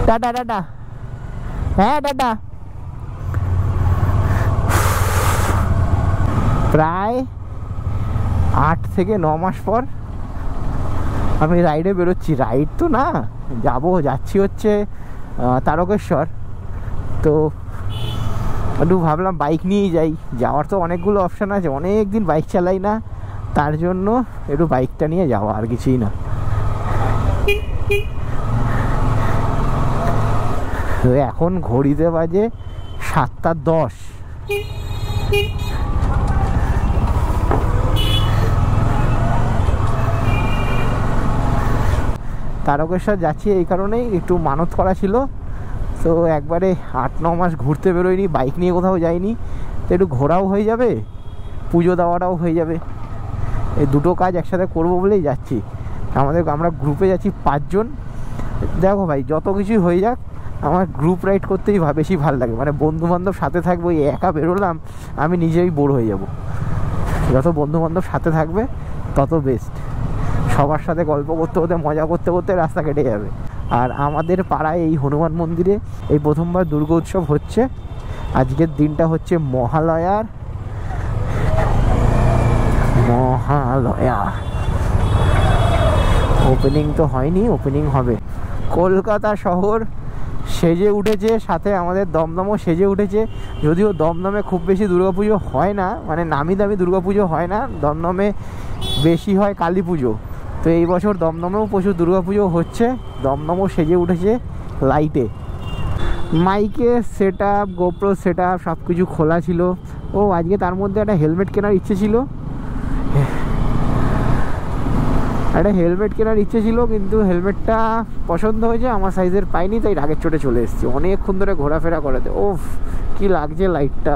Tata tata. হ্যাঁ tata. প্রায় 8 থেকে 9 মাস পর আমি রাইডে বেরোচ্ছি। রাইড তো না, যাচ্ছি হচ্ছে তারকেশ্বর। তো একটু ভাবলাম বাইক নিয়েই যাই। যাওয়ার তো অনেকগুলো অপশান আছে, অনেক দিন বাইক চালাই না, তার জন্য একটু বাইকটা নিয়ে যাওয়া, আর কিছুই না। এখন ঘড়িতে বাজে 7:10। তারকেশ্বর যাচ্ছি এই কারণেই, একটু মানত করা ছিল। তো একবারে 8-9 মাস ঘুরতে বেরোয়নি, বাইক নিয়ে কোথাও যাইনি, তো একটু ঘোরাও হয়ে যাবে, পুজো দেওয়াটাও হয়ে যাবে। এই দুটো কাজ একসাথে করবো বলেই যাচ্ছি। আমরা গ্রুপে যাচ্ছি 5 জন। দেখো ভাই, যত কিছুই হয়ে যাক, আমার গ্রুপ রাইড করতেই বেশি ভালো লাগে। মানে বন্ধু বান্ধব সাথে থাকবে, ওই একা বেরোলাম আমি নিজেই বোর হয়ে যাব। যত বন্ধু বান্ধব সাথে থাকবে তত বেস্ট। সবার সাথে গল্প করতে করতে, মজা করতে করতে রাস্তা কেটে যাবে। আর আমাদের পাড়ায় এই হনুমান মন্দিরে এই প্রথমবার দুর্গা উৎসব হচ্ছে। আজকের দিনটা হচ্ছে মহালয়া। ওপেনিং তো হয়নি, ওপেনিং হবে। কলকাতা শহর সেজে উঠেছে, সাথে আমাদের দমদমও সেজে উঠেছে। যদিও দমদমে খুব বেশি দুর্গাপুজো হয় না, মানে নামি দামি দুর্গাপুজো হয় না, দমদমে বেশি হয় কালী পুজো। তো এই বছর দমদমেও প্রচুর দুর্গাপুজো হচ্ছে। দমদমও সেজে উঠেছে লাইটে। মাইকের set up, GoPro set up সব কিছু খোলা ছিল। ও আজকে তার মধ্যে একটা হেলমেট কেনার ইচ্ছে ছিল, কিন্তু হেলমেটটা পছন্দ হয়েছে, আমার সাইজের পাইনি, তাই রাগের চোটে চলে এসেছি। অনেকক্ষণ ধরে ঘোরাফেরা করাতে, ওফ কি লাগছে লাইটটা।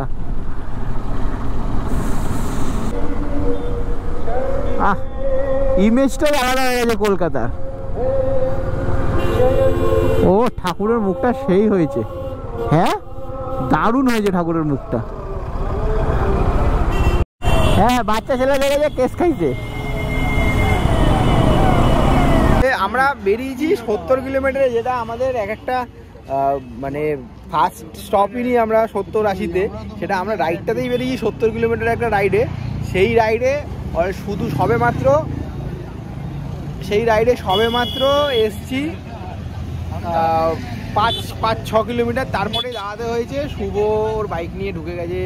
ইমেজটাই আলাদা হয়ে গেছে কলকাতার। ও ঠাকুরের মুখটা সেই হয়েছে, হ্যাঁ দারুণ হয়েছে ঠাকুরের মুখটা। হ্যাঁ বাচ্চা ছেলে দেখে যে কেস খাইছে। আমরা বেরিয়েছি 70 কিলোমিটারে, যেটা আমাদের একটা মানে ফার্স্ট স্টপই নিই আমরা 70-80-তে। সেটা আমরা রাইডটাতেই বেরিয়েছি 70 কিলোমিটার একটা রাইডে। সেই রাইডে সবে মাত্র এসছি 5-6 কিলোমিটার। তারপরে দাঁড়াতে হয়েছে। শুভ ওর বাইক নিয়ে ঢুকে গেছে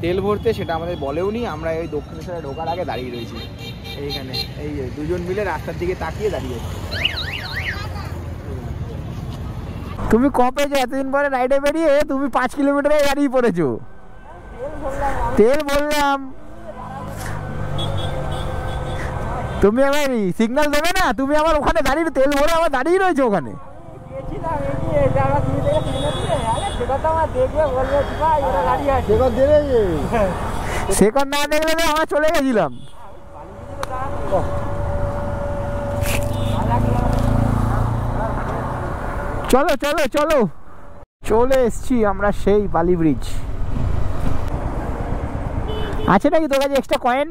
তেল ভরতে, সেটা আমাদের বলেও নি। আমরা এই দক্ষিণেশ্বরে ঢোকার আগে দাঁড়িয়ে রয়েছি এইখানে। এই যে দুজন মিলে রাস্তার দিকে তাকিয়ে দাঁড়িয়ে। তুমি কপে যে এতদিন পরে রাইডে বেরিয়ে তুমি 5 কিলোমিটারে দাঁড়িয়ে পড়েছো। তেল বললাম, তুমি আমার সিগন্যাল দেবে না? তুমি আমার ওখানে দাঁড়িয়ে তেল ভরে আমার দাঁড়িয়ে রয়েছে ওখানে। সেকন্ড না দেখলে তো আমরা চলে গেছিলাম। চলো চলো চলো, চলে এসছি আমরা সেই বালি ব্রিজ। আছে নাকি তোর কাছে এক্সট্রা কয়েন?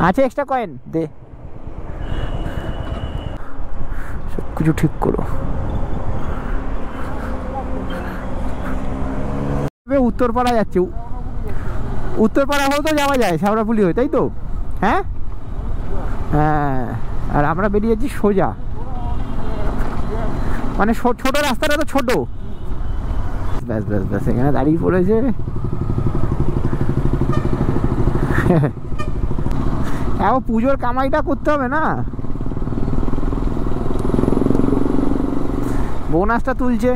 আছে এক্সট্রা কয়েন? দে, সব কিছু ঠিক করো। উত্তরপাড়া যাচ্ছে, উত্তরপাড়া হয়েও তো যাওয়া যায়, শ্যাওড়াফুলি হয়ে, তাই তো? হ্যাঁ হ্যাঁ। আর আমরা বেরিয়েছি সোজা, মানে ছোট রাস্তাটা তো ছোট। ব্যাস ব্যাস ব্যাস, এখানে দাঁড়িয়ে পড়েছে। এখন পুজোর কামাইটা করতে হবে না, বোনাসটা তুলছে।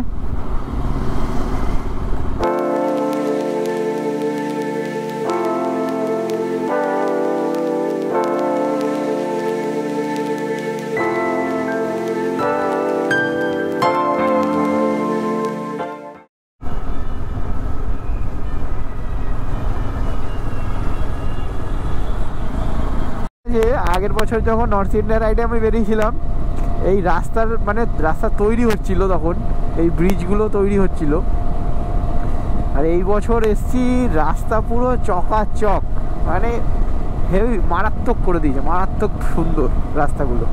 আগের বছর যখন নর্থ ইন্ডিয়া রাইডে আমি বেরিয়েছিলাম, এই রাস্তা তৈরি হচ্ছিল তখন, এই ব্রিজগুলো তৈরি হচ্ছিল। আর এই বছর এসছি, রাস্তা পুরো চকাচক, মানে হেভি মারাত্মক করে দিয়েছে, মারাত্মক সুন্দর রাস্তাগুলো।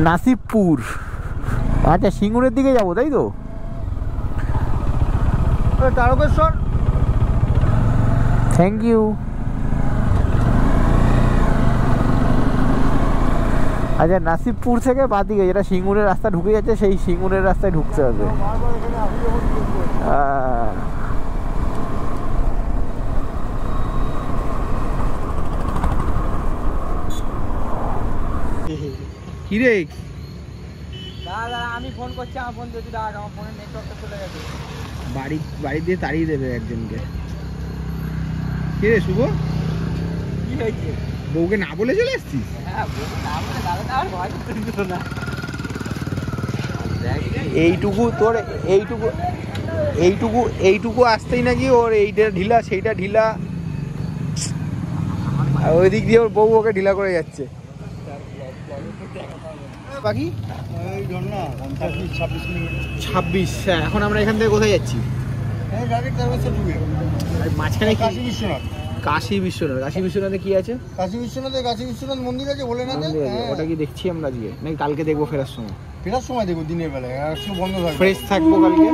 নাসিবপুর আচ্ছা, সিঙ্গুরের দিকে যাবো তাই তো? তারকেশ্বর। Thank you. আচ্ছা, নাসিবপুর থেকে বাদিকে যেটা সিঙ্গুরের রাস্তা ঢুকে যাচ্ছে, সেই সিঙ্গুরের রাস্তায় ঢুকতে হবে। কি রে? দাদা আমি ফোন করছি, আমার ফোন যদি দাদা, আমার ফোনের নেটওয়ার্কটা চলে গেছে। বাড়ি দিয়ে তাড়িয়ে দেবে একজনকে। কি রে শুভ, কি হয়েছে? বউকে না বলে চলে এসছিস? হ্যাঁ, না বলে দাদা তো আর ভয় করতে না। এইটুকু তোর এইটুকু আসতেই নাকি ওর এইটা ঢিলা সেইটা ঢিলা, আর ওই দিক দিয়ে ওর বউ ওকে ঢিলা করে যাচ্ছে। বাকি 26। এখন আমরা এখান থেকে কোথায় যাচ্ছি? মাঝখানে কাশী বিশ্বনাথ। কাশী বিশ্বনাথে কি আছে? কাশী বিশ্বনাথ মন্দির আছে, বলে না? ওটা কি দেখছি আমরা আজকে নাকি কালকে দেখবো? ফেরার সময় দেখবো, দিনের বেলায় একটু বন্ধ থাকবে, ফ্রেশ থাকবো কালকে।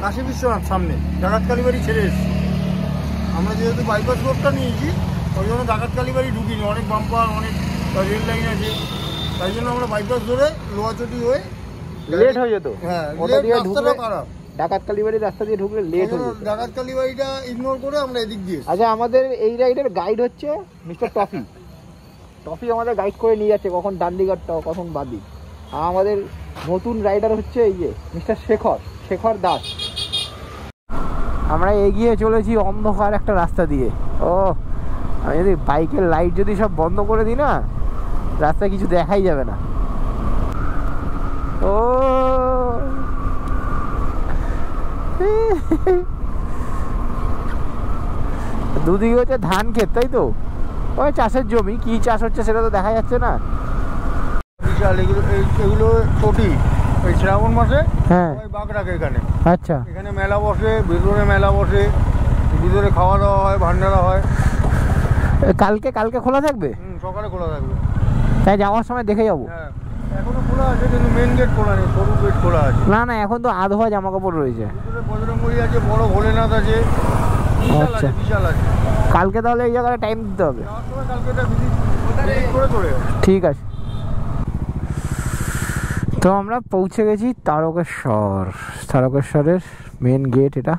কাশী বিশ্বনাথ সামনে ডাকাত কালীবাড়ি ছেড়ে এসেছি আমরা, যেহেতু বাইপাস রোডটা নিয়েছি ওই জন্য ডাকাত কালীবাড়ি ঢুকিনি। অনেক বাম্পার, অনেক রেল লাইন আছে, তাই জন্য আমরা বাইপাস ধরে লোহাচটি হয়ে লেট হয়ে যেত। হ্যাঁ, রাস্তাটা খারাপ। ডাকাত কালীবাড়ির রাস্তা দিয়ে ঢুকলে লেট হয়ে যেত। ডাকাত কালীবাড়িটা ইগনোর করে আমরা এদিক দিয়ে। আচ্ছা, আমাদের এই রাইডের গাইড হচ্ছে মিস্টার টফি আমাদের গাইড করে নিয়ে যাচ্ছে কখন ডান দিক আর কখন বাঁ দিক। আর আমাদের নতুন রাইডার হচ্ছে এই যে মিস্টার শেখর দাস। আমরা এগিয়ে চলেছি অন্ধকার একটা রাস্তা দিয়ে। আমি যদি বাইকের লাইট যদি সব বন্ধ করে দিই না, রাস্তায় কিছু দেখাই যাবে না। দুদিকে হচ্ছে ধান ক্ষেত, তাই তো? ওই চাষের জমি, কি চাষ হচ্ছে সেটা তো দেখা যাচ্ছে না। বিশাল এগুলো চটি, ওই শ্রাবণ মাসে হ্যাঁ বাঘ রাখে এখানে। আচ্ছা, এখানে মেলা বসে, ভিতরে মেলা বসে, ভিতরে খাওয়া দাওয়া হয়, ভান্ডারা হয়। কালকে খোলা থাকবে? সকালে খোলা থাকবে। তাই যাওয়ার সময় দেখে যাবো। হ্যাঁ, এখনো খোলা আছে, কিন্তু মেন গেট খোলা নেই, সরু গেট খোলা আছে। না, এখন তো আধোয়া জামা কাপড় রয়েছে। ভিতরে বজরঙ্গবলী আছে, বড় ভোলেনাথ আছে, আচ্ছা, বিশাল আছে। কালকে তাহলে এই জায়গায় টাইম দিতে হবে। কালকে এটা ভিজিট করে চলে যাবে। ঠিক আছে। তো আমরা পৌঁছে গেছি তারকেশ্বরের মেন গেট এটা।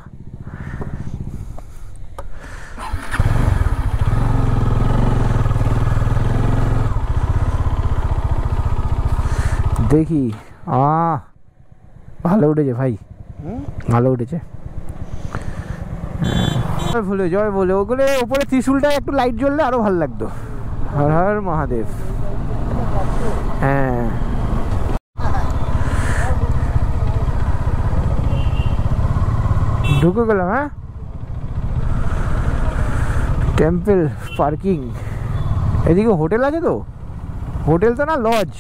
দেখি, ভালো উঠেছে ভাই, ভালো উঠেছে। জয় বলে ওগুলো ওপরে ত্রিশূলটা একটু লাইট জ্বললে আরো ভালো লাগতো। হর হর মহাদেব। হ্যাঁ, ঢুকে গেলাম। হ্যাঁ, টেম্পল পার্কিং। এদিকে হোটেল আছে তো? হোটেল তো না, লজ।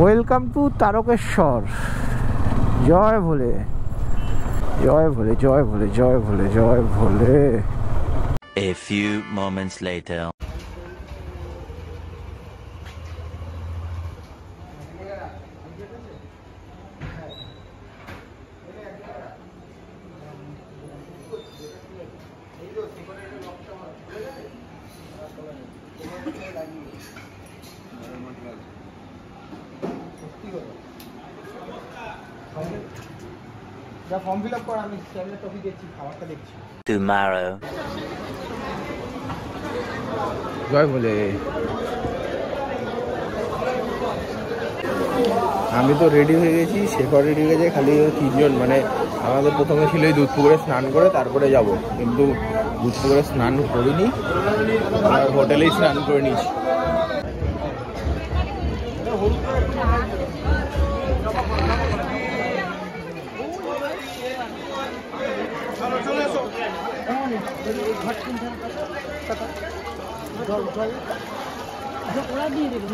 Welcome to Tarakeswar. জয় ভোলে, জয় ভোলে, জয় ভোলে, জয় ভোলে, জয় Bhole. A few moments later. Form fill up কর, আমি চ্যানেলে টপিক দেখছি, খাবারটা দেখছি। Tomorrow. জয় বলে। আমি তো রেডি হয়ে গেছি, শেখর রেডি হয়ে গেছে, খালি তিনজন। মানে আমাদের প্রথমে ছিল দুধ পুকুরে স্নান করে তারপরে যাব, কিন্তু দুধ পুকুরে স্নান করিনি, আর হোটেলেই স্নান করে নিয়েছি।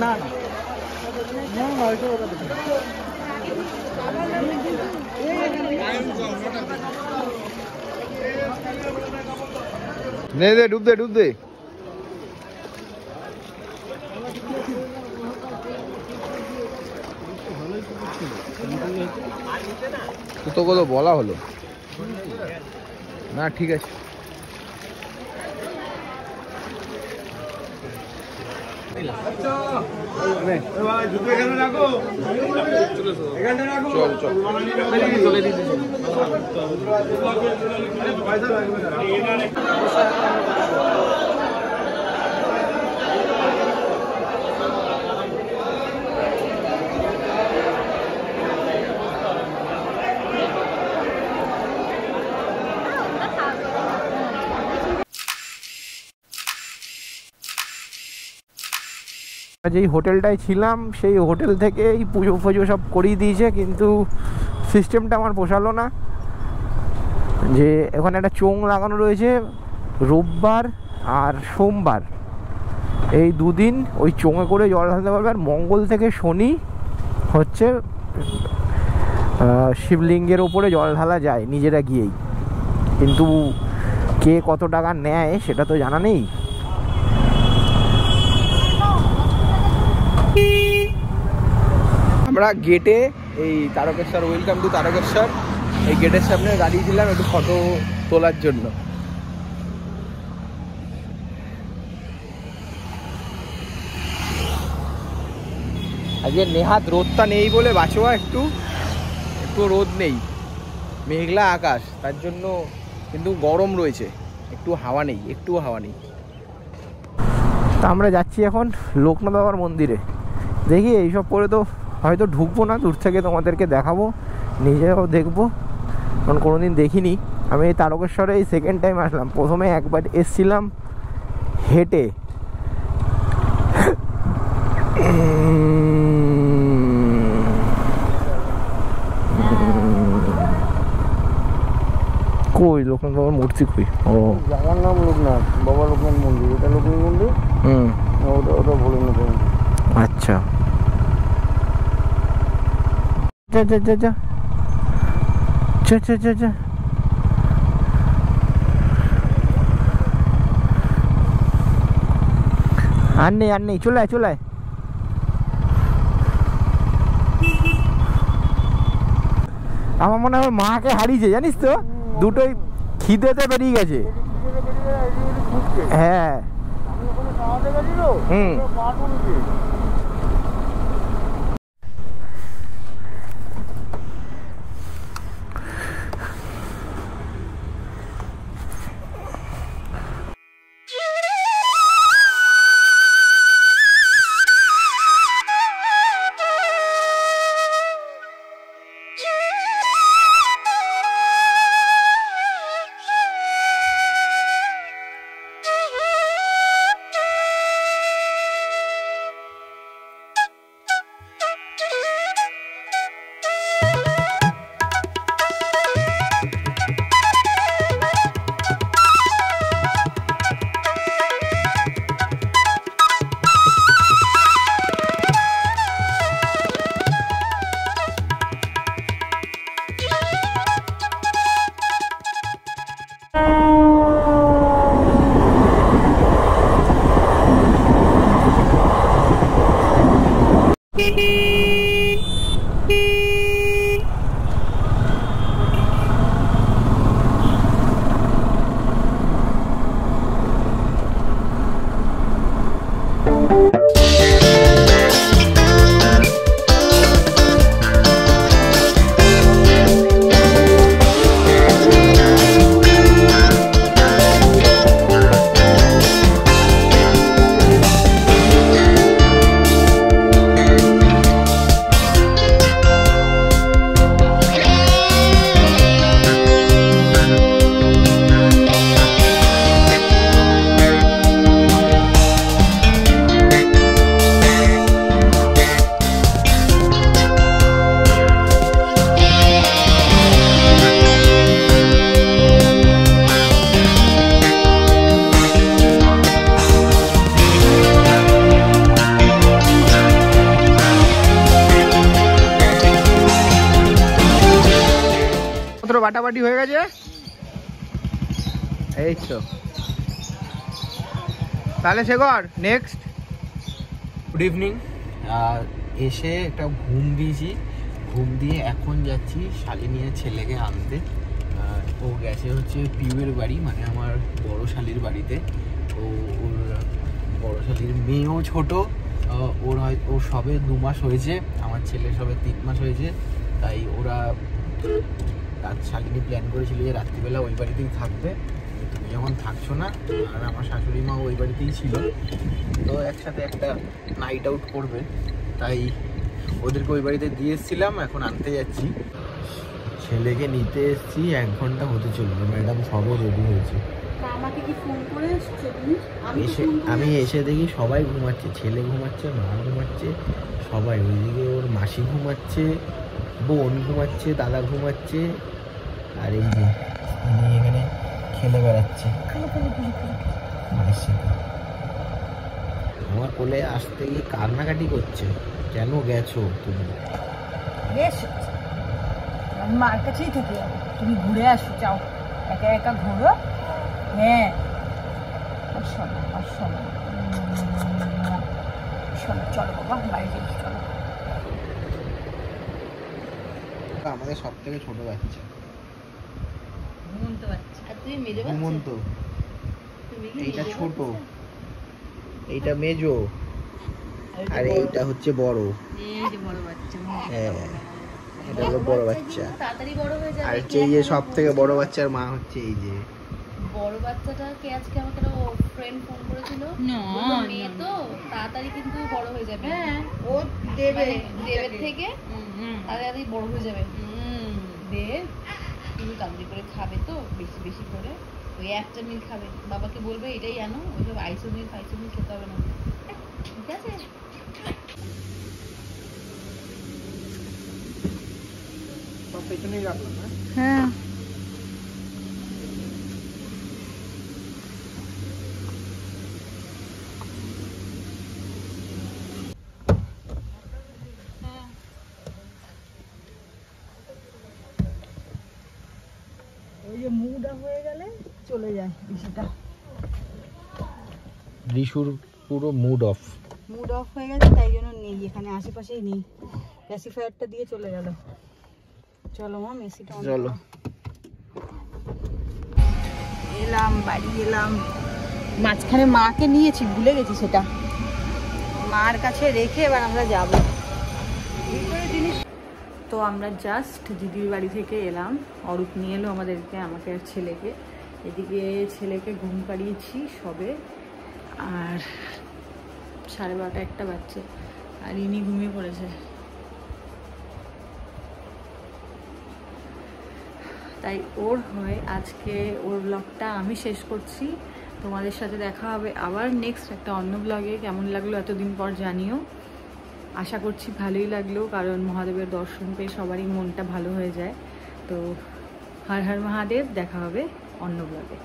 না না দে দে ডুব দে ডুব দে। তোকে তো বলা হলো না, ঠিক আছে। চল চল যেই হোটেলটায় ছিলাম সেই হোটেল থেকে এই পুজো ফুজো সব করিয়ে দিয়েছে, কিন্তু সিস্টেমটা আমার পোষালো না। যে ওখানে একটা চোং লাগানো রয়েছে, রোববার আর সোমবার এই দুদিন ওই চোঙে করে জল ঢালতে পারবে, আর মঙ্গল থেকে শনি হচ্ছে শিবলিঙ্গের ওপরে জল ঢালা যায় নিজেরা গিয়েই, কিন্তু কে কত টাকা নেয় সেটা তো জানা নেই। আমরা গেটে এই তারকেশ্বর, ওয়েলকাম টু তারকেশ্বর, এই গেটের সামনে দাঁড়িয়েছিলাম একটু ফটো তোলার জন্য। আজকে নেহাত রোদটা নেই বলে বাঁচোয়া, একটু রোদ নেই, মেঘলা আকাশ, তার জন্য কিন্তু গরম রয়েছে, একটু হাওয়া নেই, একটু হাওয়া নেই। তা আমরা যাচ্ছি এখন লোকনাথ বাবার মন্দিরে। দেখি এইসব করে তো হয়তো ঢুকবো না, দূর থেকে তোমাদেরকে দেখাবো, নিজেও দেখবো, কারণ কোনোদিন দেখিনি। আমি এই তারকেশ্বরে এই সেকেন্ড টাইম আসলাম, প্রথমে একবার এসছিলাম হেঁটে। কই লোকনাথ বাবার মূর্তি কই? ও জায়গার নাম লোকনাথ, বাবা লোকনাথ মন্দির, এটা লোকনাথ মন্দির, ওটা ভোলেনাথ মন্দির। আচ্ছা, যা যা যা যা যা যা যা যা। আর নেই চলে আয় চলে আয়। আমার মনে হয় মাকে হারিয়েছে জানিস তো, দুটোই খিদেতে বেরিয়ে গেছে। হ্যাঁ হুম ফাটাফাটি হয়ে গেছে। এই তো তাহলে শেখর নেক্সট। Good evening. এসে একটা ঘুম দিয়েছি, ঘুম দিয়ে এখন যাচ্ছি শালিনীর ছেলেকে আনতে। ও গেছে হচ্ছে পিউয়ের বাড়ি, মানে আমার বড় শালির বাড়িতে। তো ওর বড় শালির মেয়েও ছোট, ওর সবে 2 মাস হয়েছে, আমার ছেলে সবে 3 মাস হয়েছে। তাই ওরা শালিনী প্ল্যান করেছিল যে রাত্রিবেলা ওই বাড়িতেই থাকবে, তুমি যখন থাকছো না, আর আমার শাশুড়ি মা ওই বাড়িতেই ছিল, তো একসাথে একটা নাইট আউট করবে। তাই ওদেরকে ওই বাড়িতে দিয়ে এসেছিলাম, এখন আনতে যাচ্ছি। ছেলেকে নিতে এসেছি, 1 ঘন্টা হতে চলবে, ম্যাডাম সবে রেডি হয়েছে। আমাকে কি ফোন করে এসেছো তুমি? আমি এসে দেখি সবাই ঘুমাচ্ছে, ছেলে ঘুমাচ্ছে, মা ঘুমাচ্ছে, সবাই। ওইদিকে ওর মাসি ঘুমাচ্ছে, বোন ঘুমাচ্ছে, দাদা ঘুমাচ্ছে, আর এই যে এখানে খেলে বেড়াচ্ছে মায়ের সাথে। আমার কোলে আসতে গিয়ে কান্নাকাটি করছে, কেন গেছো তুমি? বেশ, আমি মার কাছেই থেকে যাবো, তুমি ঘুরে আসো, যাও একা একা ঘোরো। হ্যাঁ শোনো, চলো বাবা বাড়ি যাই, চলো। আমাদের সব থেকে ছোট বাচ্চা ঘুমন্ত বাচ্চা। আর তুমি মেজো বাচ্চা? ঘুমন্ত। এইটা ছোট, এইটা মেজো, আর এইটা হচ্ছে বড়। এই যে বড় বাচ্চা। হ্যাঁ, এটা হলো বড় বাচ্চা। তাড়াতাড়ি বড় হয়ে যাবে। আর এই যে সব থেকে বড় বাচ্চার মা হচ্ছে এই যে বড় বাচ্চাটাকে আজকে আমাকে ও ফ্রেন্ড ফোন করেছিল, মেয়ে তো তাড়াতাড়ি কিন্তু বড় হয়ে যাবে। হ্যাঁ, ও দেবের থেকে তাড়াতাড়ি বড় হয়ে যাবে। দেব তুমি তাড়াতাড়ি করে খাবে তো, বেশি বেশি করে, ওই একটা মিল খাবে, বাবাকে বলবে এটাই আনো, ওইসব আইসো মিল খেতে হবে না, ঠিক আছে? পেছনেই রাখলাম। হ্যাঁ ওই যে মুডটা হয়ে গেলে চলে যায় বেশিটা। রিশুর পুরো মুড অফ হয়ে গেছে, তাই জন্য নেই, এখানে আশেপাশেই নেই, প্যাসিফায়ারটা দিয়ে চলে গেল। চলো মা, মেসিটা চলো। এলাম, বাড়ি এলাম, মাঝখানে মাকে নিয়েছি, ভুলে গেছি সেটা, মার কাছে রেখে এবার আমরা যাবো। তো আমরা জাস্ট দিদির বাড়ি থেকে এলাম, অরূপ নিয়ে এলো আমাদেরকে, আমাকে আর ছেলেকে। এদিকে ছেলেকে ঘুম পাড়িয়েছি সবে, আর 12:30 একটা বাজছে, আর ইনি ঘুমিয়ে পড়েছে। তাই ওর হয়ে আজকে ওর ব্লগটা আমি শেষ করছি। তোমাদের সাথে দেখা হবে আবার নেক্সট একটা অন্য ব্লগে। কেমন লাগলো এতদিন পর জানিও, আশা করছি ভালোই লাগলো, কারণ মহাদেবের দর্শন পেয়ে সবারই মনটা ভালো হয়ে যায়। তো হর হর মহাদেব, দেখা হবে অন্য ব্লগে।